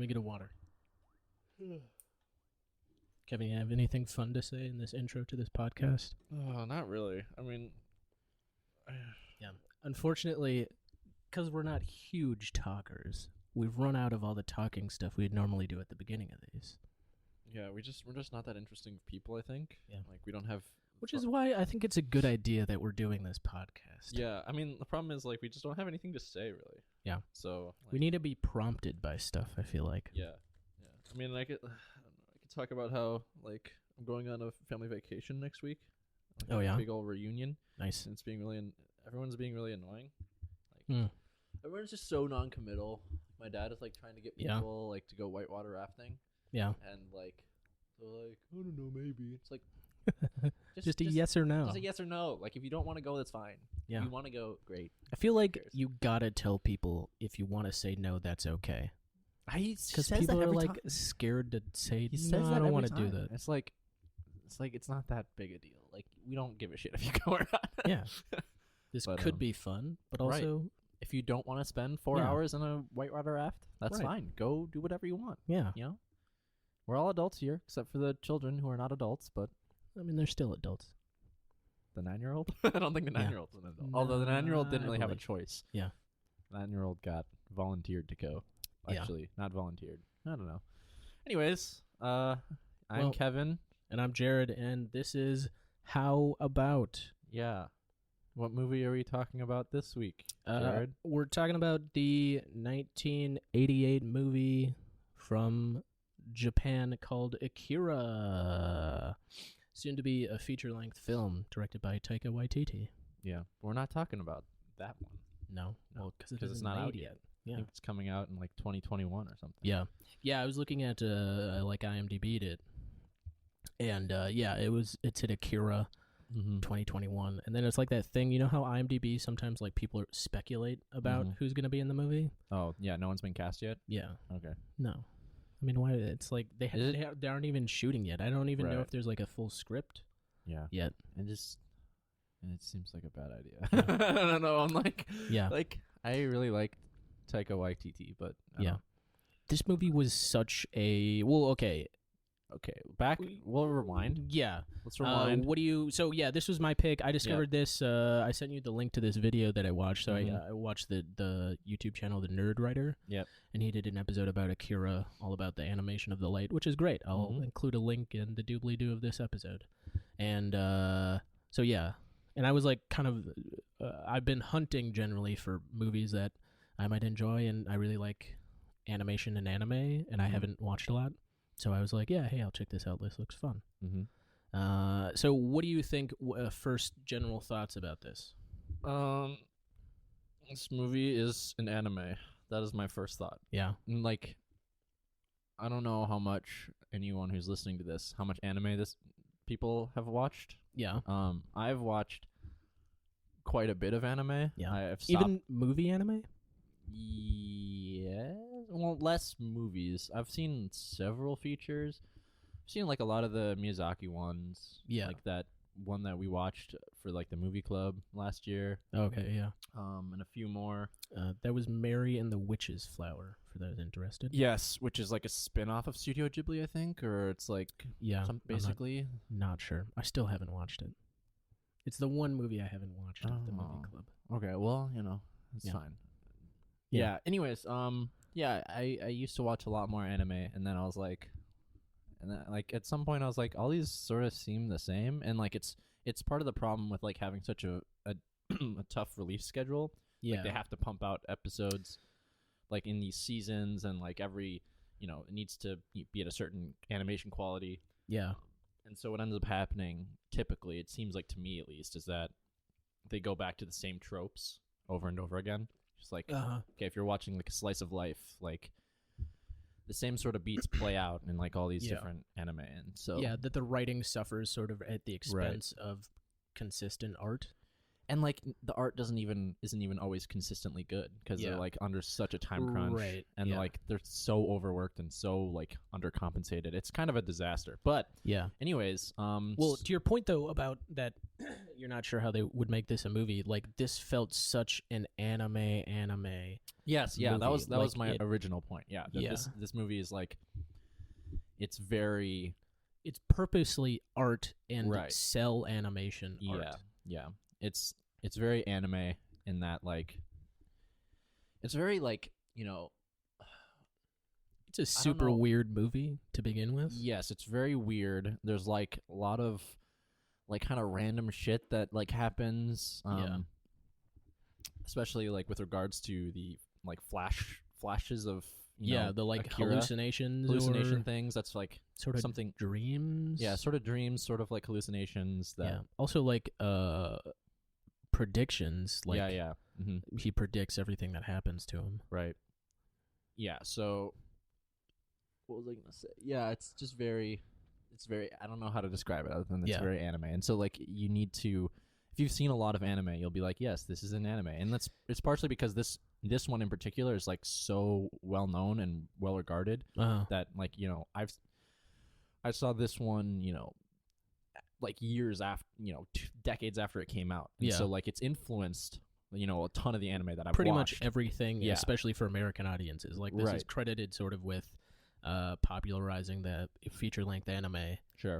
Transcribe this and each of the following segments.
get a water. Kevin, you have anything fun to say in this intro to this podcast? Oh, not really. I mean, yeah. Unfortunately, because we're not huge talkers, we've run out of all the talking stuff we'd normally do at the beginning of these. yeah, we're just not that interesting of people, I think. Yeah. Like, we don't have... Which is why I think it's a good idea that we're doing this podcast. Yeah, I mean, the problem is, like, we just don't have anything to say, really. Yeah. So... Like, we need to be prompted by stuff, I feel like. Yeah. I mean, I could talk about how, like, I'm going on a family vacation next week. Like, Oh, yeah? A big old reunion. Nice. And it's being really... everyone's being really annoying. Like, everyone's just so non-committal. My dad is, like, trying to get people, like, to go whitewater rafting. Yeah. And, like, they're like, I don't know, maybe. It's like... just a yes or no. Just a yes or no. Like, if you don't want to go, that's fine. Yeah. If you want to go, great. I feel like you gotta tell people if you want to say no, that's okay. Because people are like scared to say, no, I don't want to do that. It's like it's not that big a deal. Like, we don't give a shit if you go or not. Yeah. This could be fun, but also if you don't want to spend 4 hours in a whitewater raft, that's fine. Go do whatever you want. Yeah. You know? We're all adults here, except for the children who are not adults, but I mean, they're still adults. The 9-year-old? I don't think the 9-year-old's an adult. Although the 9-year-old didn't really have a choice. Yeah. 9-year-old got volunteered to go. Actually, not volunteered. I don't know. Anyways, I'm Kevin. And I'm Jared, and this is How About? Yeah. What movie are we talking about this week, Jared? We're talking about the 1988 movie from Japan called Akira. Soon to be a feature-length film directed by Taika Waititi. Yeah. We're not talking about that one. No. Well, because it's not out yet. Yeah. I think it's coming out in like 2021 or something. Yeah. Yeah, I was looking at like IMDb'd it. And it's at Akira 2021. And then it's like that thing, you know how IMDb sometimes like people speculate about who's going to be in the movie? Oh, yeah, no one's been cast yet? Yeah. Okay. No. I mean, why? It's like they aren't even shooting yet. I don't even know if there's like a full script yet. And it seems like a bad idea. I don't know. I'm like, I really like Taika Waititi, but this movie was such a we'll rewind. Yeah, let's rewind. This was my pick. I discovered this. I sent you the link to this video that I watched. So I watched the YouTube channel, The Nerd Writer. Yep. And he did an episode about Akira, all about the animation of the light, which is great. I'll include a link in the doobly-doo of this episode. And and I was like kind of I've been hunting generally for movies that I might enjoy, and I really like animation and anime, and I haven't watched a lot. So I was like, hey, I'll check this out. This looks fun. So what do you think, first general thoughts about this? This movie is an anime. That is my first thought. Yeah. And like, I don't know how much anyone who's listening to this, how much anime people have watched. Yeah. I've watched quite a bit of anime. Yeah. I've stopped. Even movie anime? Yeah. Well, less movies. I've seen several features. I've seen like a lot of the Miyazaki ones. Yeah. Like that one that we watched for like the movie club last year. Okay, yeah. And a few more. That was Mary and the Witch's Flower, for those interested. Yes, which is like a spin-off of Studio Ghibli, I think, or it's like basically. Not sure. I still haven't watched it. It's the one movie I haven't watched at the movie club. Okay, well, it's fine. Yeah. Anyways, I used to watch a lot more anime, and then I was like, at some point I was like, all these sort of seem the same, and like it's part of the problem with like having such a tough release schedule. Yeah, like, they have to pump out episodes like in these seasons, and like every it needs to be at a certain animation quality. Yeah, and so what ends up happening, typically, it seems like to me at least, is that they go back to the same tropes over and over again. Just like, okay, if you're watching like a slice of life, like the same sort of beats play out in like all these different anime, and so that the writing suffers sort of at the expense of consistent art, and like the art isn't even always consistently good because they're like under such a time crunch, and like they're so overworked and so like undercompensated. It's kind of a disaster. But anyways, well, to your point though about that, you're not sure how they would make this a movie. Like this felt such an anime. Yes, yeah, movie. that was my original point. Yeah, Yeah. This movie is like, it's very, it's purposely art and Right. cell animation art. yeah. It's very anime in that, like, it's very like, It's a super know. weird movie to begin with. Yes, it's very weird. There's like a lot of like kind of random shit that like happens. Especially like with regards to the like flashes of the like Akira, hallucination things. That's like sort of something. dreams. Yeah, sort of dreams, sort of like hallucinations. That Also like predictions. Like he predicts everything that happens to him. Right. Yeah. So what was I gonna say? Yeah, it's just very. It's very. I don't know how to describe it other than it's very anime. And so like you need to. If you've seen a lot of anime, you'll be like, yes, this is an anime, and it's partially because this one in particular is like so well known and well regarded that like I saw this one like years after 2 decades after it came out, and so like it's influenced a ton of the anime that I've pretty watched. much everything, especially for American audiences. Like this is credited sort of with popularizing the feature length anime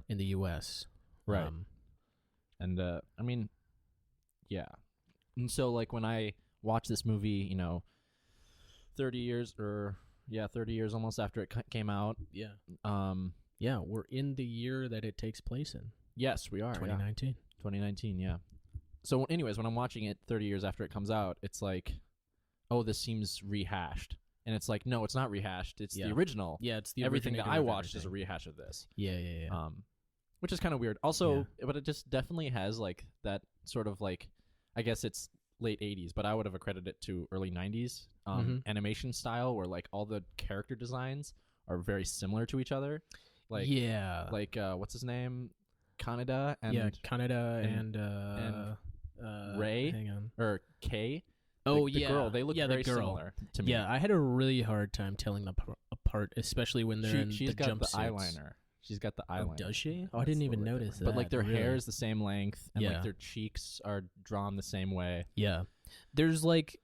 in the U.S. Right. And I mean. Yeah. And so, like, when I watch this movie, 30 years almost after it came out. Yeah. We're in the year that it takes place in. Yes, we are. 2019. 2019, yeah. So, anyways, when I'm watching it 30 years after it comes out, it's like, oh, this seems rehashed. And it's like, no, it's not rehashed. It's the original. Yeah, it's the everything that I watched is a rehash of this. Yeah. Which is kind of weird. Also, but it just definitely has, like, that sort of, like, I guess it's late 80s, but I would have accredited it to early 90s animation style where, like, all the character designs are very similar to each other. Like, like, what's his name? Kaneda and... and Ray? Hang on. Or Kay? Oh, the girl. They look very similar to me. Yeah, I had a really hard time telling them apart, especially when they're in the jumpsuits. She's got the eyeliner. She's got the eyeliner. Oh, does she? Oh, I didn't even notice that. But like their hair is the same length, and like their cheeks are drawn the same way. Yeah, there's like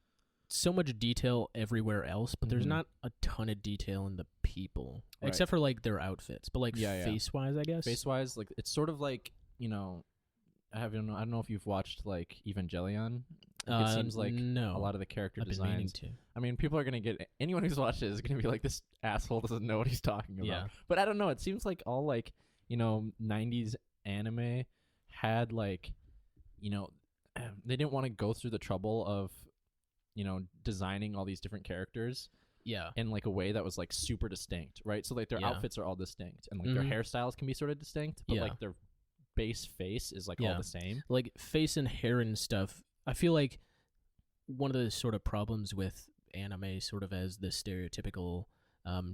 so much detail everywhere else, but there's not a ton of detail in the people, except for like their outfits. But like face wise, I guess. Face wise, like it's sort of like I don't know if you've watched like Evangelion. It seems like a lot of the character designs. I mean, people are gonna get anyone who's watched it is gonna be like, this asshole doesn't know what he's talking about. Yeah. But I don't know. It seems like all like 90s anime had like they didn't want to go through the trouble of designing all these different characters. Yeah. In like a way that was like super distinct, right? So like their outfits are all distinct, and like their hairstyles can be sort of distinct, but like their base face is like all the same. Like face and hair and stuff. I feel like one of the sort of problems with anime sort of as the stereotypical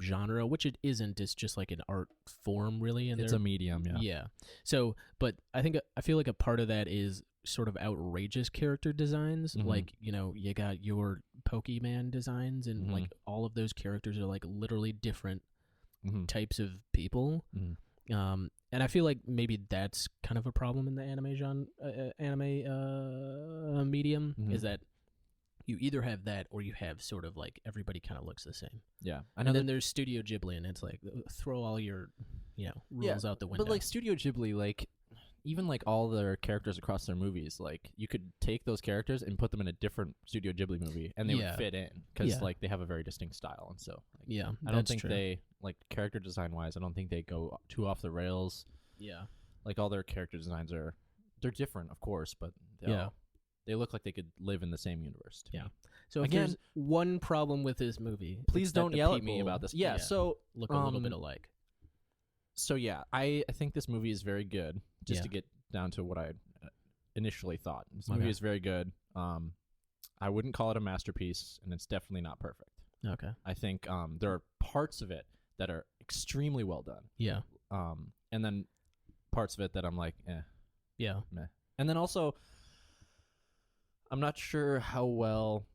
genre, which it isn't, it's just like an art form really. And it's a medium, yeah. So, but I feel like a part of that is sort of outrageous character designs. Like, you got your Pokemon designs and like all of those characters are like literally different types of people. And I feel like maybe that's kind of a problem in the anime genre, medium, is that you either have that or you have sort of like everybody kind of looks the same. Yeah. And then there's Studio Ghibli, and it's like throw all your rules out the window. But like Studio Ghibli, like even like all their characters across their movies, like you could take those characters and put them in a different Studio Ghibli movie, and they would fit in because like they have a very distinct style, and so like, I don't think they like character design wise. I don't think they go too off the rails. Yeah, like all their character designs they're different, of course, but they look like they could live in the same universe. To me. So again, there's one problem with this movie, please don't yell at me about this. So look a little bit alike. So yeah, I think this movie is very good. Just to get down to what I initially thought, this movie is very good. I wouldn't call it a masterpiece, and it's definitely not perfect. Okay. I think there are parts of it that are extremely well done. Yeah. And then parts of it that I'm like, meh. And then also, I'm not sure how well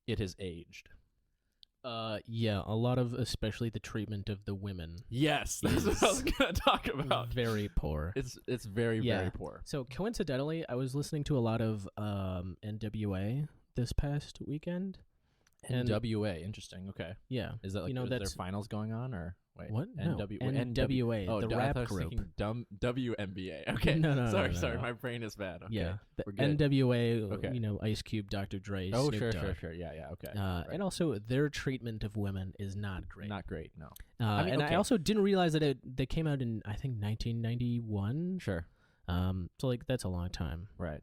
it has aged. Yeah, a lot of, especially the treatment of the women. Yes, that's what I was gonna talk about. Very poor. It's very very poor. So coincidentally, I was listening to a lot of NWA this past weekend. NWA, interesting. Okay. Yeah. Is that like is there finals going on or wait? What? NWA, the rap group. WNBA. Okay. No, sorry. My brain is bad. Okay. Yeah. The NWA, okay. Ice Cube, Dr. Dre, Oh, Snoop Dogg. sure. Yeah, okay. Right. And also, their treatment of women is not great. Not great, no. I also didn't realize that they came out in, I think, 1991. Sure. So, like, that's a long time. Right.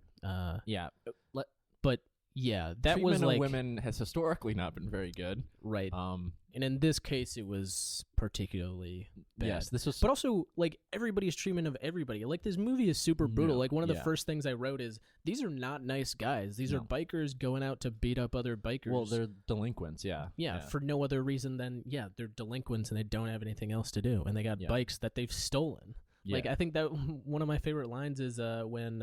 Yeah. But... yeah, that treatment was of like women has historically not been very good, right? And in this case, it was particularly bad. Yes, this was. But also, like everybody's treatment of everybody. Like this movie is super brutal. Like one of the first things I wrote is these are not nice guys. These are bikers going out to beat up other bikers. Well, they're delinquents. Yeah, for no other reason than they're delinquents and they don't have anything else to do, and they got bikes that they've stolen. Yeah. Like I think that one of my favorite lines is when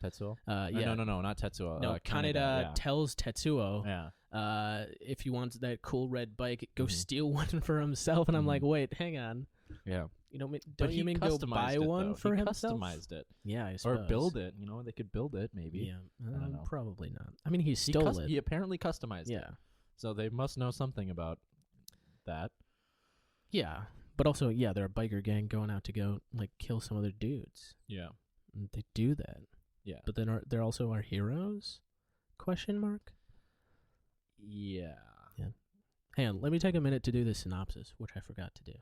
Tetsuo. No, not Tetsuo. No, Kaneda tells Tetsuo, yeah, if he wants that cool red bike, go steal one for himself. And I'm like, wait, hang on. Yeah, don't you mean go buy one for himself? Customized it. Yeah, I suppose. Or build it. They could build it maybe. Yeah, I don't know. Probably not. I mean, he stole it. He apparently customized it. Yeah, so they must know something about that. Yeah. But also, they're a biker gang going out to go like kill some other dudes. Yeah, and they do that. Yeah, but then they're also our heroes? Question mark. Yeah. Hang on, let me take a minute to do the synopsis, which I forgot to do.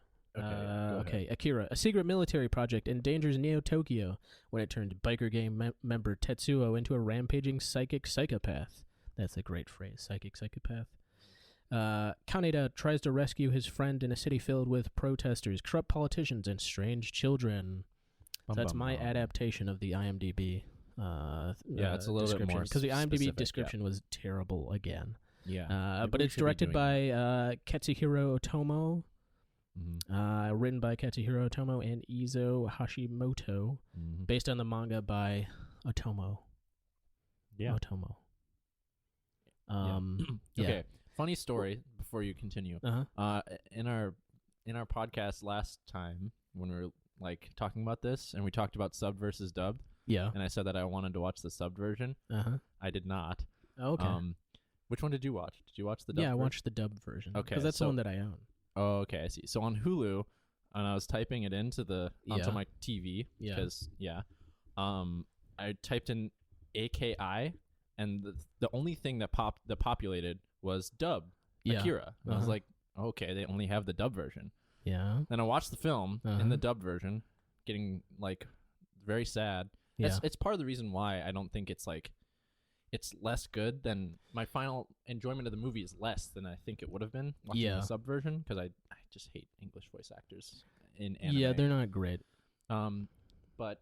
Okay. Akira, a secret military project endangers Neo Tokyo when it turned biker gang member Tetsuo into a rampaging psychic psychopath. That's a great phrase, psychic psychopath. Kaneda tries to rescue his friend in a city filled with protesters, corrupt politicians, and strange children. So that's my adaptation of the IMDb. It's a little bit more because the IMDb description was terrible again. Yeah, but it's directed by Katsuhiro Otomo, written by Katsuhiro Otomo and Izo Hashimoto, based on the manga by Otomo. Yeah, Otomo. Okay. Funny story before you continue. In our podcast last time when we were like talking about this and we talked about sub versus dub. Yeah. And I said that I wanted to watch the sub version. I did not. Oh, okay. Which one did you watch? Did you watch the dub? Yeah, I watched the dub version. Okay. Because that's the one that I own. Oh, okay, I see. So on Hulu, and I was typing it into onto my TV because I typed in AKI and the only thing that populated was dub Akira. And I was like, okay, they only have the dub version. Yeah. Then I watched the film in the dub version, getting like very sad. Yeah. It's part of the reason why I don't think it's like it's less good than my final enjoyment of the movie is less than I think it would have been watching the sub version because I just hate English voice actors in anime. Yeah, they're not great. But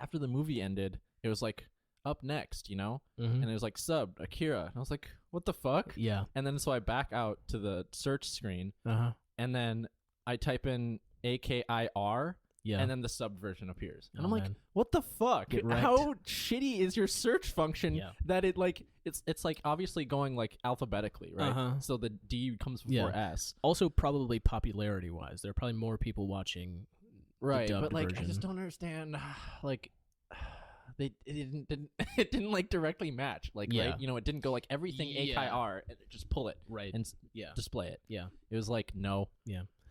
after the movie ended, it was like up next, and it was like subbed Akira. And I was like, what the fuck? Yeah. And then so I back out to the search screen, and then I type in AKIR, and then the sub version appears. And I'm like, what the fuck? How shitty is your search function that it like it's like obviously going like alphabetically, right? So the D comes before S. Also, probably popularity wise, there are probably more people watching. Right, the dubbed but like version. I just don't understand, like. It didn't like directly match right, it didn't go like everything AKR and just pull it and display it. It was like no,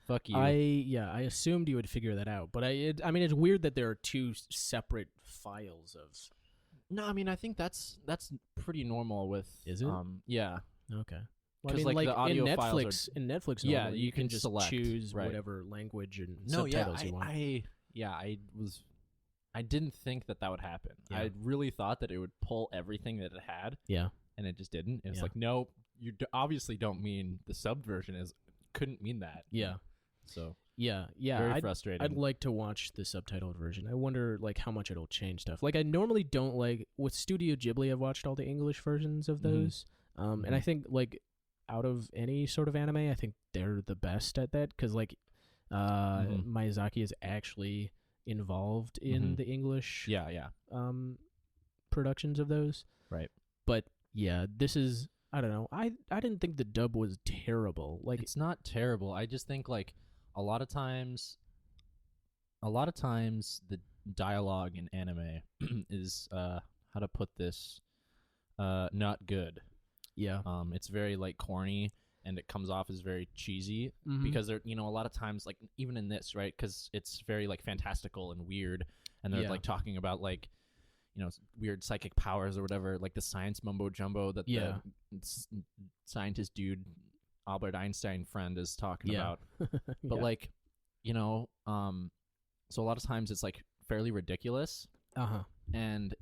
fuck you. I assumed you would figure that out, but I mean it's weird that there are two separate files of. No, I mean I think that's pretty normal with. Is it? Yeah. Okay. Well, I mean, like the audio in files in Netflix, you can just select, choose right. whatever language and subtitles you want. I didn't think that would happen. Yeah. I really thought that it would pull everything that it had. Yeah. And it just didn't. It's like, no, you obviously don't mean the sub version couldn't mean that. Yeah. So. Yeah. Very frustrating. I'd like to watch the subtitled version. I wonder like how much it'll change stuff. Like I normally don't like with Studio Ghibli. I've watched all the English versions of those. And I think like out of any sort of anime, I think they're the best at that because like Miyazaki is actually involved in the English productions of those. Right. But yeah, this is I don't know. I didn't think the dub was terrible. Like, it's not terrible. I just think like a lot of times the dialogue in anime is how to put this not good. yeah. It's very like corny, and it comes off as very cheesy because they're, a lot of times, like even in this, right? Because it's very like fantastical and weird, and they're like talking about like weird psychic powers or whatever, like the science mumbo jumbo that the scientist dude Albert Einstein friend is talking about. But like, so a lot of times it's like fairly ridiculous. And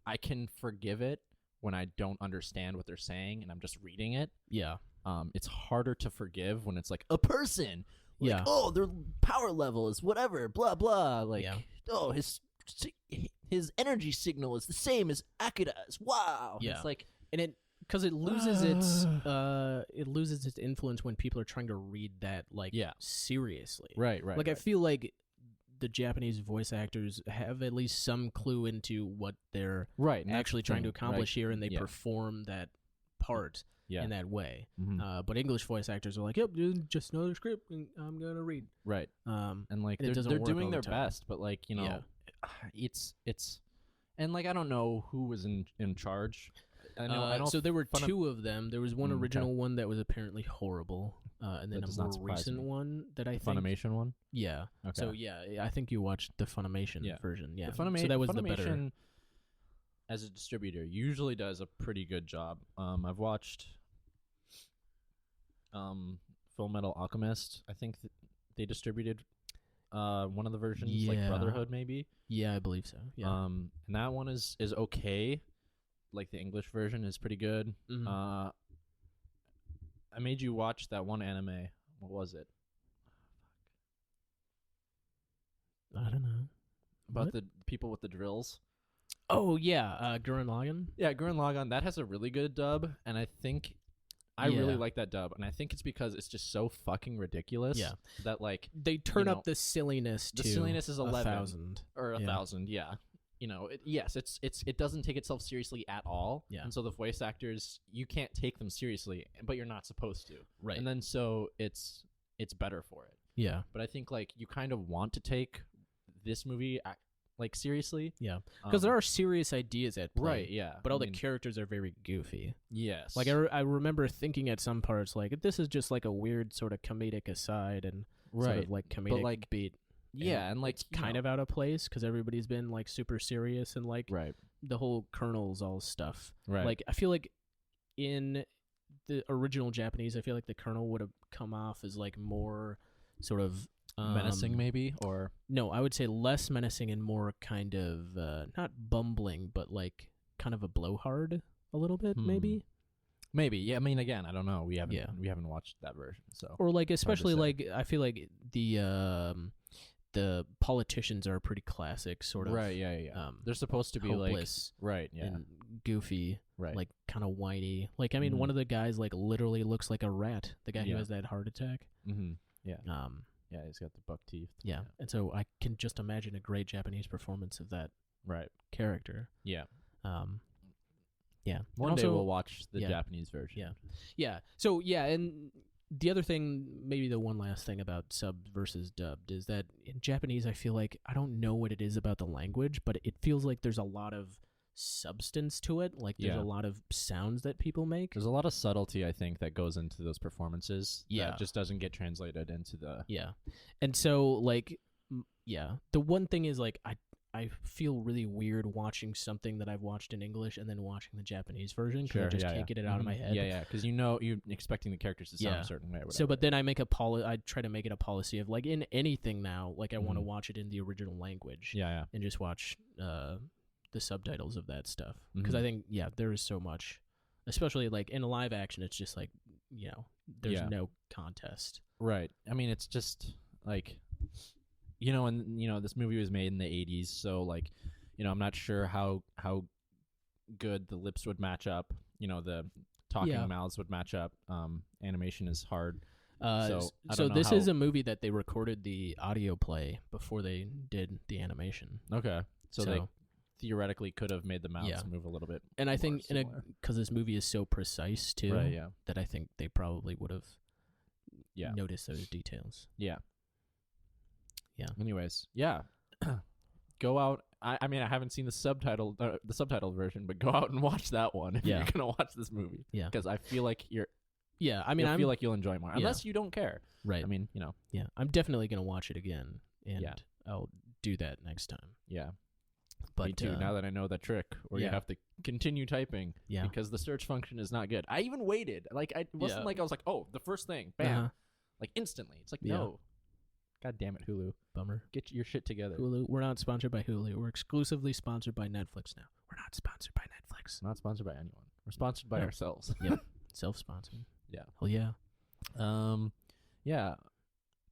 I can forgive it when I don't understand what they're saying and I'm just reading it. Yeah. It's harder to forgive when it's like a person. Like, oh, their power level is whatever, blah blah. Like, oh, his energy signal is the same as Akira's. Wow. Yeah. It's like, and because it loses its influence when people are trying to read that like seriously. Right. Like I feel like the Japanese voice actors have at least some clue into what they're actually trying to accomplish here, and they perform that part in that way. But English voice actors are like, yep, just another script, and I'm gonna read. Right. And like and they're doing their best, but like it's and like I don't know who was in charge. I know so there were two of them. There was one original one that was apparently horrible, and then a more recent one that I think Funimation one. Yeah. Okay. So I think you watched the Funimation version. Yeah. So that was the better. As a distributor, usually does a pretty good job. I've watched Full Metal Alchemist. I think they distributed one of the versions, like Brotherhood, maybe. Yeah, I believe so. Yeah. And that one is okay. Like the English version is pretty good. I made you watch that one anime. What was it? I don't know. About the people with the drills. Oh yeah, Gurren Lagann. Yeah, Gurren Lagann. That has a really good dub, and I think I really like that dub, and I think it's because it's just so fucking ridiculous. Yeah, that like they turn up the silliness. The silliness is 11,000 or 1,000. Yeah. It doesn't take itself seriously at all. Yeah. And so the voice actors, you can't take them seriously, but you're not supposed to. Right. And then so it's better for it. Yeah. But I think like you kind of want to take this movie like seriously. Yeah. Because there are serious ideas at play. Right, yeah. But all the characters are very goofy. Yes. Like I remember thinking at some parts like this is just like a weird sort of comedic aside and sort of like comedic beat. Yeah, and like it's kind of out of place because everybody's been like super serious and like the whole Colonel's all stuff. Right. Like I feel like in the original Japanese, I feel like the Colonel would have come off as like more sort of menacing, maybe, or no, I would say less menacing and more kind of not bumbling, but like kind of a blowhard a little bit, maybe. Maybe, yeah. I mean, again, I don't know. We haven't watched that version, so or like especially like I feel like the politicians are pretty classic, sort of. Right, yeah. They're supposed to be hopeless, like, and goofy, like kind of whiny. Like, I mean, one of the guys like literally looks like a rat. The guy who has that heart attack. Yeah. Yeah, he's got the buck teeth. Yeah, and so I can just imagine a great Japanese performance of that character. Yeah. Yeah. One day we'll watch the Japanese version. Yeah. Yeah. So and the other thing, maybe the one last thing about subbed versus dubbed is that in Japanese, I feel like I don't know what it is about the language, but it feels like there's a lot of substance to it. Like there's a lot of sounds that people make. There's a lot of subtlety, I think, that goes into those performances. Yeah. That just doesn't get translated into the... Yeah. And so, like, the one thing is, like, I feel really weird watching something that I've watched in English and then watching the Japanese version because I just can't get it out of my head. Yeah, because you're expecting the characters to sound a certain way. Or whatever. So, but then I try to make it a policy of like in anything now, like I want to watch it in the original language. Yeah. And just watch the subtitles of that stuff because I think there is so much, especially like in a live action. It's just like there's no contest. Right. I mean, it's just like. This movie was made in the 80s, so like, I'm not sure how good the lips would match up. The talking mouths would match up. Animation is hard. So this is a movie that they recorded the audio play before they did the animation. Okay, so theoretically could have made the mouths move a little bit. And I think because this movie is so precise too, right, yeah. that I think they probably would have noticed those details. Yeah. Yeah. Anyways, yeah. Go out. I mean, I haven't seen the subtitled version, but go out and watch that one if you're gonna watch this movie. Yeah. Because I feel like I mean, I feel like you'll enjoy more, unless you don't care. Right. I mean, Yeah, I'm definitely gonna watch it again, and I'll do that next time. Yeah. But me too. Now that I know the trick, where you have to continue typing, because the search function is not good. I even waited. Like it wasn't like I was like, oh, the first thing, bam, like instantly. It's like no. God damn it, Hulu. Bummer. Get your shit together. Hulu. We're not sponsored by Hulu. We're exclusively sponsored by Netflix now. We're not sponsored by Netflix. Not sponsored by anyone. We're sponsored by ourselves. Yep. Self-sponsored. Yeah. Hell yeah. Yeah.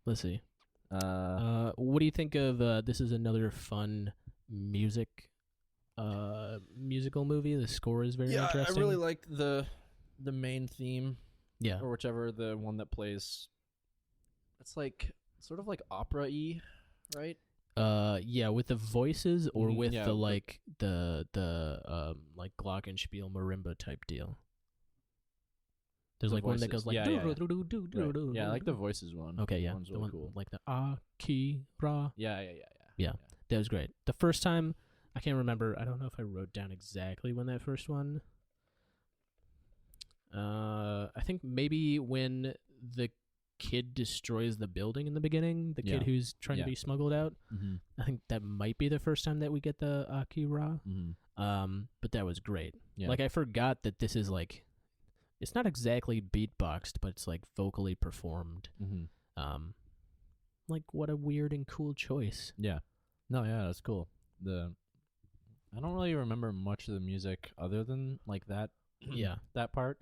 Let's see. What do you think of this is another fun musical movie. The score is very interesting. I really like the main theme. Yeah. Or whichever the one that plays. It's like sort of like opera-y, right? Yeah, with the voices or with the like the like glockenspiel marimba type deal. There's like voices. One that goes like yeah, I like the voices one. Okay, yeah, that one's really one, cool. like the Akira. Yeah. That was great. The first time, I can't remember. I don't know if I wrote down exactly when that first one. I think maybe when the kid destroys the building in the beginning, the kid who's trying to be smuggled out. Mm-hmm. I think that might be the first time that we get the Akira. Mm-hmm. But that was great. Yeah. Like I forgot that this is like, it's not exactly beatboxed, but it's like vocally performed. Mm-hmm. Like what a weird and cool choice. Yeah. No, yeah, that's cool. I don't really remember much of the music other than like that. That part.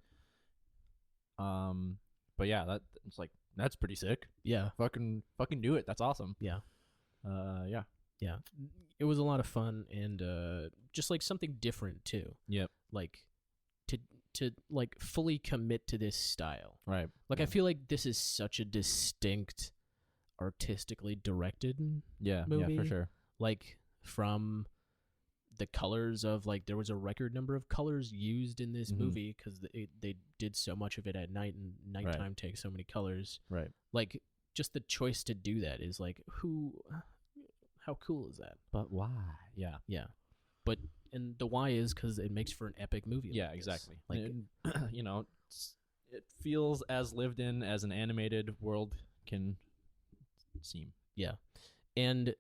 But yeah, it's like that's pretty sick. Yeah. Fucking do it. That's awesome. Yeah. Yeah. It was a lot of fun and just like something different too. Yep. Like to like fully commit to this style. Right. Like I feel like this is such a distinct artistically directed movie. Yeah, for sure. Like from the colors of like there was a record number of colors used in this movie because they did so much of it at night, and nighttime takes so many colors. Right. Like just the choice to do that is like how cool is that? But why? Yeah. But and the why is because it makes for an epic movie. Yeah, like exactly. Like it feels as lived in as an animated world can seem. Yeah, and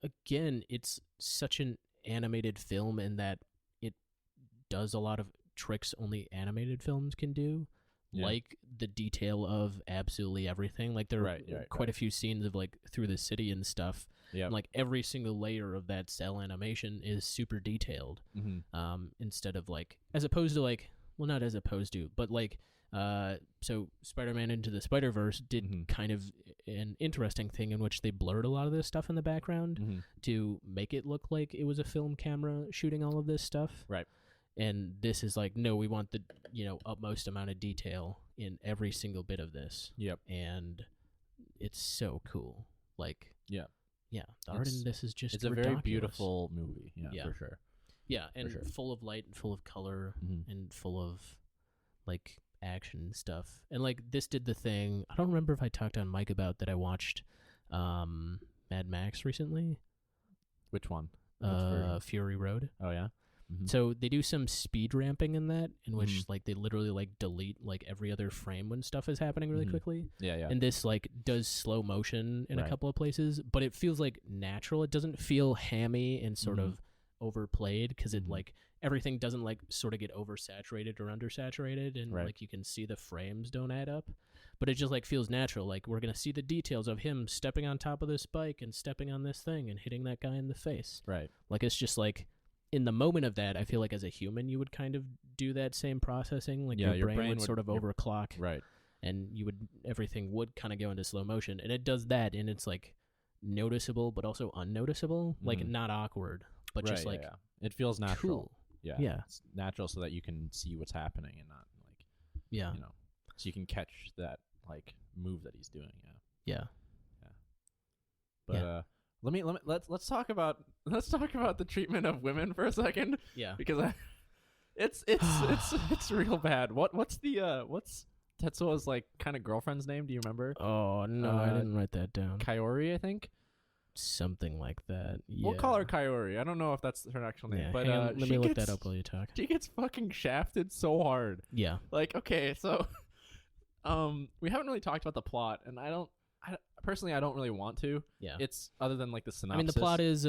again, it's such an animated film in that it does a lot of tricks only animated films can do, like the detail of absolutely everything. Like there are quite a few scenes of like through the city and stuff. Yeah, like every single layer of that cell animation is super detailed. Instead of like, as opposed to like, well, not as opposed to, but like, so Spider-Man Into the Spider-Verse did kind of an interesting thing in which they blurred a lot of this stuff in the background to make it look like it was a film camera shooting all of this stuff. Right. And this is like, no, we want the, utmost amount of detail in every single bit of this. Yep. And it's so cool. Like, yeah, the art in this is just it's a very beautiful movie. Yeah, for sure. Yeah, and full of light and full of color and full of like action and stuff. And like this did the thing. I don't remember if I talked on Mike about that. I watched Mad Max recently. Which one? Fury Road. Oh yeah. So they do some speed ramping in that, in which like they literally like delete like every other frame when stuff is happening really quickly. Yeah. And this like does slow motion in a couple of places, but it feels like natural. It doesn't feel hammy and sort of overplayed because it like everything doesn't like sort of get oversaturated or undersaturated, and like you can see the frames don't add up. But it just like feels natural. Like we're gonna see the details of him stepping on top of this bike and stepping on this thing and hitting that guy in the face. Right. Like it's just like, in the moment of that, I feel like as a human, you would kind of do that same processing. Like your brain would sort of overclock. Right. And everything would kind of go into slow motion. And it does that, and it's like noticeable, but also unnoticeable. Like not awkward, but just like it feels natural. Cool. Yeah. It's natural so that you can see what's happening and not like, so you can catch that like move that he's doing. Yeah. Yeah. But let's talk about the treatment of women for a second. Yeah. Because it's real bad. What's Tetsuo's like kind of girlfriend's name? Do you remember? Oh no, I didn't write that down. Kaori, I think. Something like that. Yeah. We'll call her Kaori. I don't know if that's her actual name, but let me look that up while you talk. She gets fucking shafted so hard. Yeah. Like, okay, so we haven't really talked about the plot, and I personally don't really want to. Yeah. It's other than like the synopsis. I mean, the plot is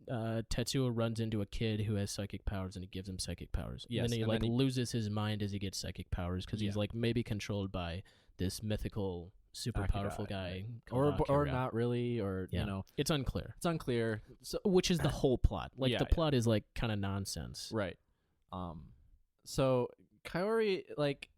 Tetsuo runs into a kid who has psychic powers, and he gives him psychic powers. Yes, and then he loses his mind as he gets psychic powers because he's like maybe controlled by this mythical, super Akira, powerful guy, or not really, or you know, it's unclear. It's unclear. So, which is the whole plot. Like the plot is like kind of nonsense, right? So Kaori like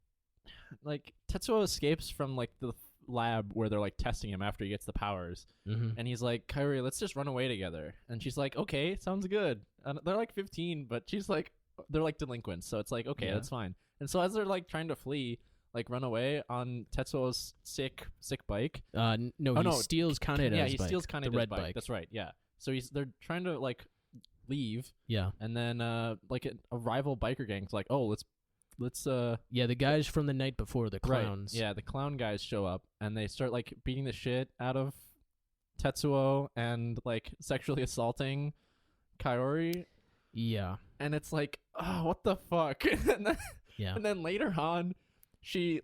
Tetsuo escapes from like the lab where they're like testing him after he gets the powers, and he's like, Kaori, let's just run away together. And she's like, okay, sounds good. And they're like 15, but she's like, they're like delinquents, so it's like, okay, that's fine. And so as they're like trying to flee, like run away on Tetsuo's sick bike. He steals Kaneda's bike. Yeah, he steals Kaneda's red bike. That's right. Yeah. So they're trying to like leave. Yeah. And then like a rival biker gang's like, oh, let's the guys from the night before, the clowns. Right. Yeah, the clown guys show up and they start like beating the shit out of Tetsuo and like sexually assaulting Kaori. Yeah. And it's like, oh, what the fuck? And then later on, she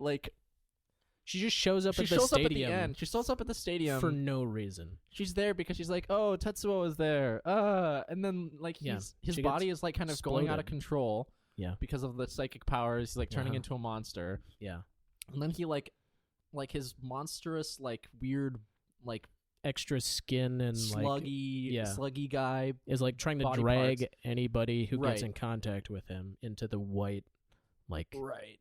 just shows up at the stadium. At the end. She shows up at the stadium for no reason. She's there because she's like, oh, Tetsuo is there. And then like his body is like kind of going out of control. Yeah. Because of the psychic powers, he's like turning into a monster. Yeah. And then he like his monstrous weird extra skin and sluggy guy is like trying to drag anybody who gets in contact with him into the white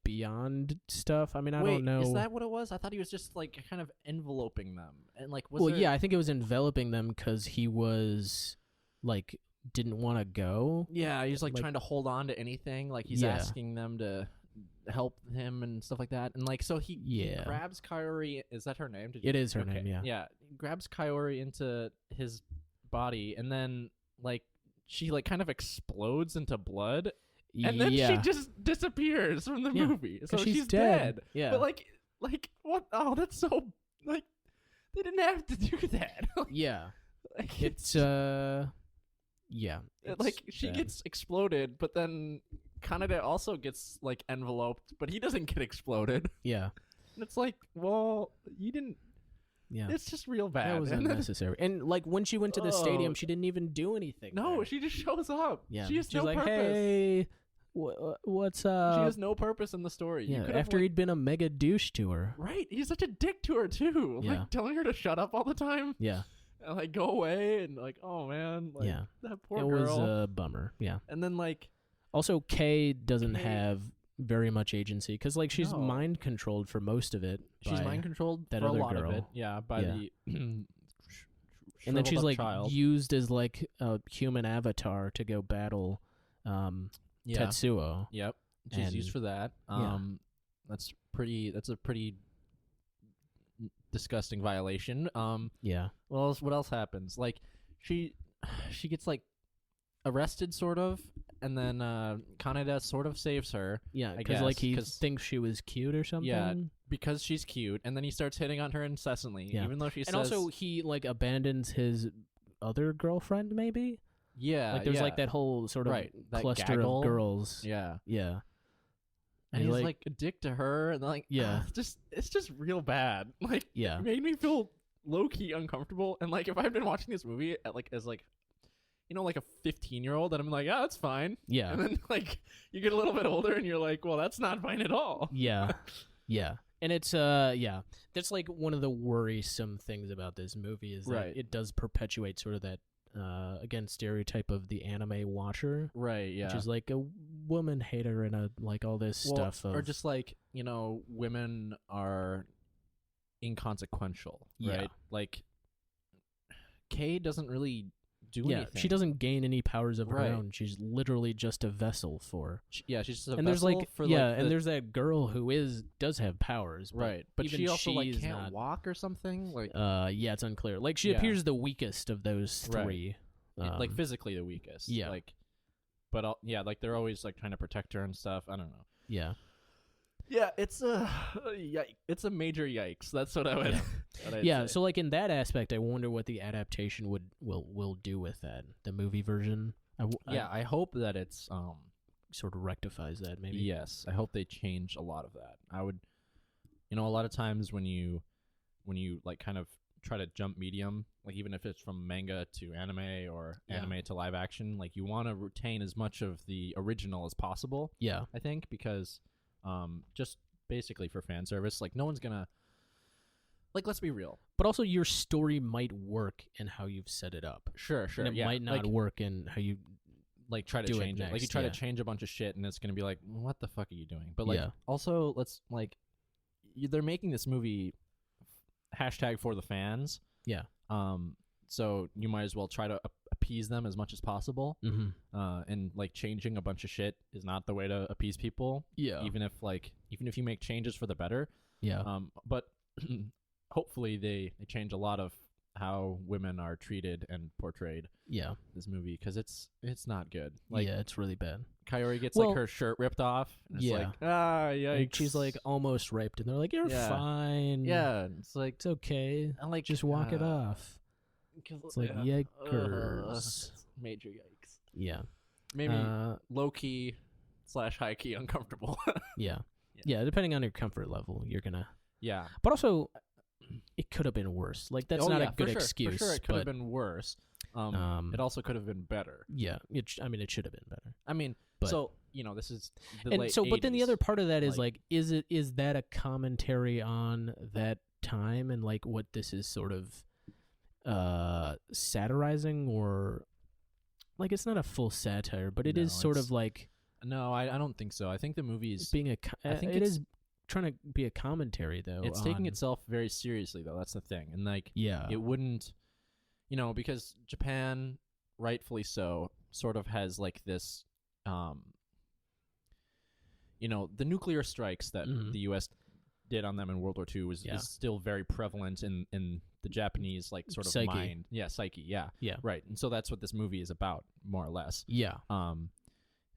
beyond stuff. I mean, I don't know. Is that what it was? I thought he was just like kind of enveloping them and like. I think it was enveloping them because he was like didn't want to go. Yeah, he's like trying to hold on to anything. Like he's asking them to help him and stuff like that. And like so he grabs Kaori. Is that her name? It is her name. Yeah. Yeah, he grabs Kaori into his body, and then like she like kind of explodes into blood. And then she just disappears from the movie. So she's dead. Yeah. But like what? Oh, that's so like they didn't have to do that. Yeah. Like, it's like she gets exploded, but then Kaneda also gets like enveloped, but he doesn't get exploded. Yeah. And it's like, well, you didn't. Yeah. It's just real bad. That was unnecessary. And like when she went to the stadium, she didn't even do anything. No, there. She just shows up. Yeah. She's no like, purpose. Hey, what's up? She has no purpose in the story. Yeah. After he'd been a mega douche to her. Right. He's such a dick to her too. Yeah. Like telling her to shut up all the time. Yeah. And like go away and like, oh man. Like, that poor girl. It was a bummer. Yeah. And then like. Also, Kay doesn't have very much agency because like she's mind controlled for most of it. She's mind controlled that for other a lot girl. of it. Yeah. By the. And then she's like used as like a human avatar to go battle Tetsuo. Yep. She's used for that. That's a pretty disgusting violation. What else happens? Like she gets like arrested sort of, and then Kaneda sort of saves her. Yeah, because like he thinks she was cute or something. Yeah, because she's cute, and then he starts hitting on her incessantly, even though she says. And also he like abandons his other girlfriend, maybe. Yeah, like there's like that whole sort of cluster of girls. Yeah, yeah. And he's like a dick to her, and like it's just real bad. Like it made me feel low key uncomfortable, and like if I've been watching this movie at like as like. You know, like a 15-year-old, and I'm like, that's fine. Yeah. And then, like, you get a little bit older, and you're like, well, that's not fine at all. Yeah. Yeah. And it's, that's, like, one of the worrisome things about this movie is that it does perpetuate sort of that, again, stereotype of the anime watcher. Right, yeah. Which is, like, a woman hater and, like, all this stuff. Or just, like, you know, women are inconsequential, right? Yeah. Like, Kay doesn't really do anything. She doesn't gain any powers of her Right. own. She's literally just a vessel for. She's just a and vessel there's like for and there's that girl who does have powers, but even she also like she's can't not, walk or something. Like yeah, it's unclear. Like she appears the weakest of those three. like physically the weakest. Yeah. Like, but like they're always like trying to protect her and stuff. I don't know. Yeah. Yeah, it's a it's a major yikes. That's what I would. Yeah. So like in that aspect, I wonder what the adaptation will do with that. The movie version. I hope that it's sort of rectifies that. Maybe. Yes, I hope they change a lot of that. I would, a lot of times when you like kind of try to jump medium, like even if it's from manga to anime or anime to live action, like you want to retain as much of the original as possible. Yeah. I think because just basically for fan service, like no one's gonna, like, let's be real. But also your story might work in how you've set it up. Sure. And it might not work in how you like try to change it. Like you try to change a bunch of shit and it's gonna be like, what the fuck are you doing? But like also let's like they're making this movie hashtag for the fans. Yeah. So you might as well try to appease them as much as possible. And like changing a bunch of shit is not the way to appease people. Yeah. Even if you make changes for the better. Yeah. But hopefully they change a lot of how women are treated and portrayed. Yeah. This movie, because it's not good. Like, yeah, it's really bad. Kaori gets like her shirt ripped off. And it's like, yikes. And she's like almost raped, and they're like, "You're fine. Yeah, it's like it's okay. I like just walk it off." It's like yikers. Major yikes. Yeah. Maybe low key / high key uncomfortable. Yeah. Depending on your comfort level, you're gonna. Yeah. But also, it could have been worse. Like that's not a good excuse. For sure, it could have been worse. It also could have been better. Yeah. It should have been better. I mean, but, so this is the late 80s. But then the other part of that is like, is that a commentary on that time and like what this is sort of satirizing, or like it's not a full satire, but it is sort of like. No, I don't think so. I think the movie is being I think it is trying to be a commentary though. It's taking itself very seriously though. That's the thing, and like it wouldn't, because Japan, rightfully so, sort of has like this, the nuclear strikes that the U.S. did on them in World War II is still very prevalent in the Japanese like sort of mind. Yeah, psyche. Yeah. Right. And so that's what this movie is about, more or less. Yeah.